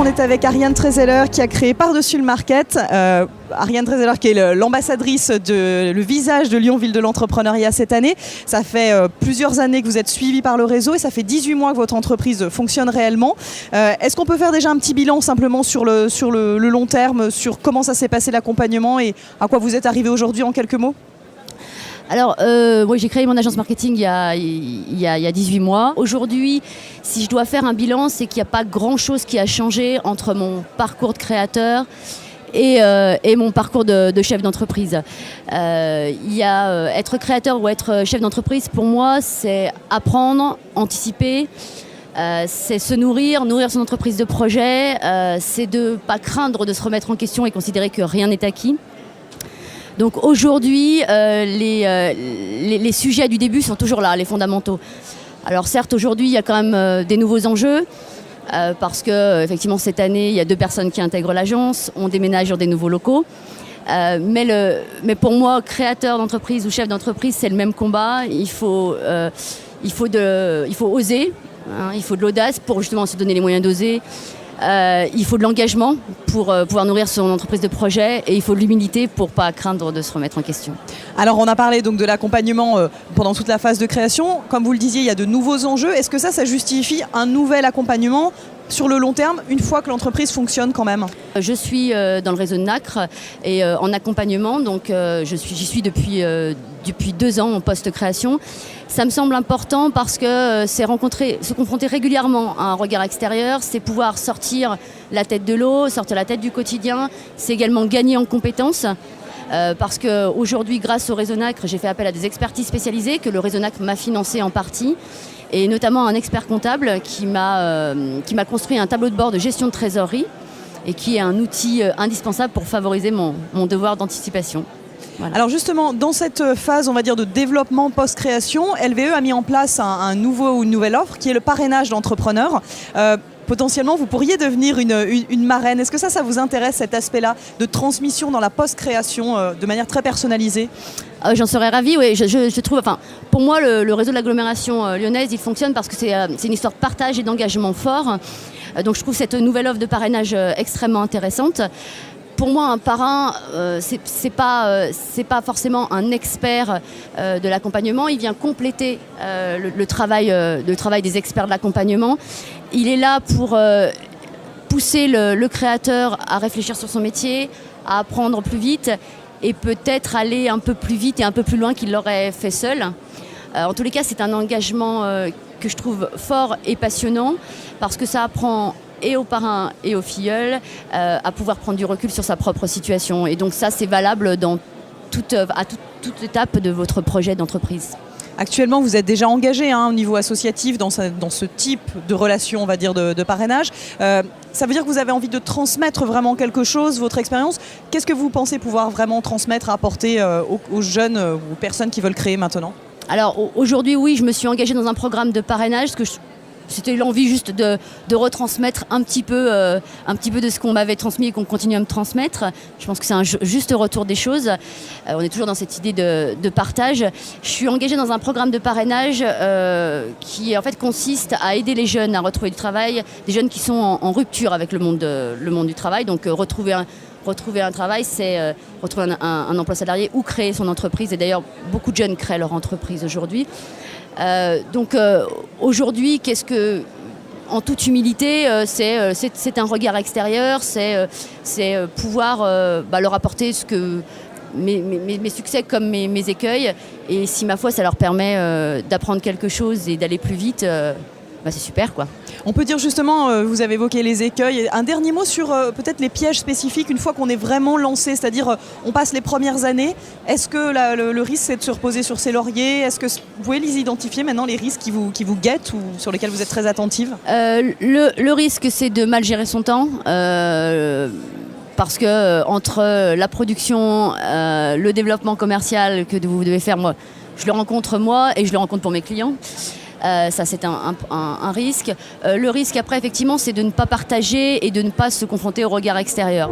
on est avec Ariane Trezeler qui a créé Par-dessus le Market. Ariane Trezeler qui est l'ambassadrice, le visage de Lyon Ville de l'entrepreneuriat cette année. Ça fait plusieurs années que vous êtes suivi par le réseau et ça fait 18 mois que votre entreprise fonctionne réellement. Est-ce qu'on peut faire déjà un petit bilan simplement sur le long terme, sur comment ça s'est passé l'accompagnement et à quoi vous êtes arrivé aujourd'hui en quelques mots ? Alors, moi, j'ai créé mon agence marketing il y a 18 mois. Aujourd'hui, si je dois faire un bilan, c'est qu'il n'y a pas grand-chose qui a changé entre mon parcours de créateur et mon parcours de chef d'entreprise. Être créateur ou être chef d'entreprise, pour moi, c'est apprendre, anticiper, c'est se nourrir son entreprise de projet, c'est de ne pas craindre de se remettre en question et considérer que rien n'est acquis. Donc aujourd'hui, les sujets du début sont toujours là, les fondamentaux. Alors certes, aujourd'hui, il y a quand même des nouveaux enjeux, parce que effectivement cette année, il y a 2 personnes qui intègrent l'agence, on déménage dans des nouveaux locaux. Mais pour moi, créateur d'entreprise ou chef d'entreprise, c'est le même combat. Il faut oser, hein, il faut de l'audace pour justement se donner les moyens d'oser. Il faut de l'engagement pour pouvoir nourrir son entreprise de projet et il faut de l'humilité pour ne pas craindre de se remettre en question. Alors on a parlé donc de l'accompagnement pendant toute la phase de création. Comme vous le disiez, il y a de nouveaux enjeux. Est-ce que ça justifie un nouvel accompagnement sur le long terme, une fois que l'entreprise fonctionne quand même ? Je suis dans le réseau de Nacre et en accompagnement, donc j'y suis depuis 2 ans en post-création. Ça me semble important parce que c'est se confronter régulièrement à un regard extérieur, c'est pouvoir sortir la tête de l'eau, sortir la tête du quotidien, c'est également gagner en compétences. Parce qu'aujourd'hui, grâce au réseau Nacre, j'ai fait appel à des expertises spécialisées que le réseau Nacre m'a financé en partie, et notamment un expert comptable qui m'a construit un tableau de bord de gestion de trésorerie et qui est un outil indispensable pour favoriser mon devoir d'anticipation. Voilà. Alors justement, dans cette phase, on va dire, de développement post-création, LVE a mis en place une nouvelle offre qui est le parrainage d'entrepreneurs. Potentiellement, vous pourriez devenir une marraine. Est-ce que ça vous intéresse, cet aspect-là de transmission dans la post-création de manière très personnalisée ? J'en serais ravie, oui. Je trouve, pour moi, le réseau de l'agglomération lyonnaise, il fonctionne parce que c'est une histoire de partage et d'engagement fort. Donc je trouve cette nouvelle offre de parrainage extrêmement intéressante. Pour moi, un parrain, c'est pas forcément un expert de l'accompagnement. Il vient compléter le travail des experts de l'accompagnement. Il est là pour pousser le créateur à réfléchir sur son métier, à apprendre plus vite et peut-être aller un peu plus vite et un peu plus loin qu'il l'aurait fait seul. En tous les cas, c'est un engagement que je trouve fort et passionnant parce que ça apprend et aux parrains et aux filleuls à pouvoir prendre du recul sur sa propre situation. Et donc ça, c'est valable à toute étape de votre projet d'entreprise. Actuellement, vous êtes déjà engagé au niveau associatif dans ce type de relation, on va dire, de parrainage. Ça veut dire que vous avez envie de transmettre vraiment quelque chose, votre expérience. Qu'est-ce que vous pensez pouvoir vraiment transmettre, apporter aux jeunes, aux personnes qui veulent créer maintenant ? Alors aujourd'hui, oui, je me suis engagée dans un programme de parrainage, c'était l'envie juste de retransmettre un petit peu de ce qu'on m'avait transmis et qu'on continue à me transmettre. Je pense que c'est un juste retour des choses. On est toujours dans cette idée de partage. Je suis engagée dans un programme de parrainage qui en fait consiste à aider les jeunes à retrouver du travail, des jeunes qui sont en rupture avec le monde du travail. Donc retrouver un travail, c'est retrouver un emploi salarié ou créer son entreprise. Et d'ailleurs, beaucoup de jeunes créent leur entreprise aujourd'hui. Donc aujourd'hui, en toute humilité, c'est un regard extérieur, c'est pouvoir leur apporter mes succès comme mes écueils. Et si ma foi, ça leur permet d'apprendre quelque chose et d'aller plus vite, c'est super, quoi. On peut dire justement, vous avez évoqué les écueils. Un dernier mot sur peut-être les pièges spécifiques une fois qu'on est vraiment lancé, c'est-à-dire on passe les premières années. Est-ce que le risque c'est de se reposer sur ses lauriers ? Est-ce que vous pouvez les identifier maintenant, les risques qui vous guettent ou sur lesquels vous êtes très attentive ? Le risque, c'est de mal gérer son temps. Parce que entre la production, le développement commercial que vous devez faire, moi, je le rencontre moi et je le rencontre pour mes clients. Ça, c'est un risque. Le risque, après, effectivement, c'est de ne pas partager et de ne pas se confronter au regard extérieur.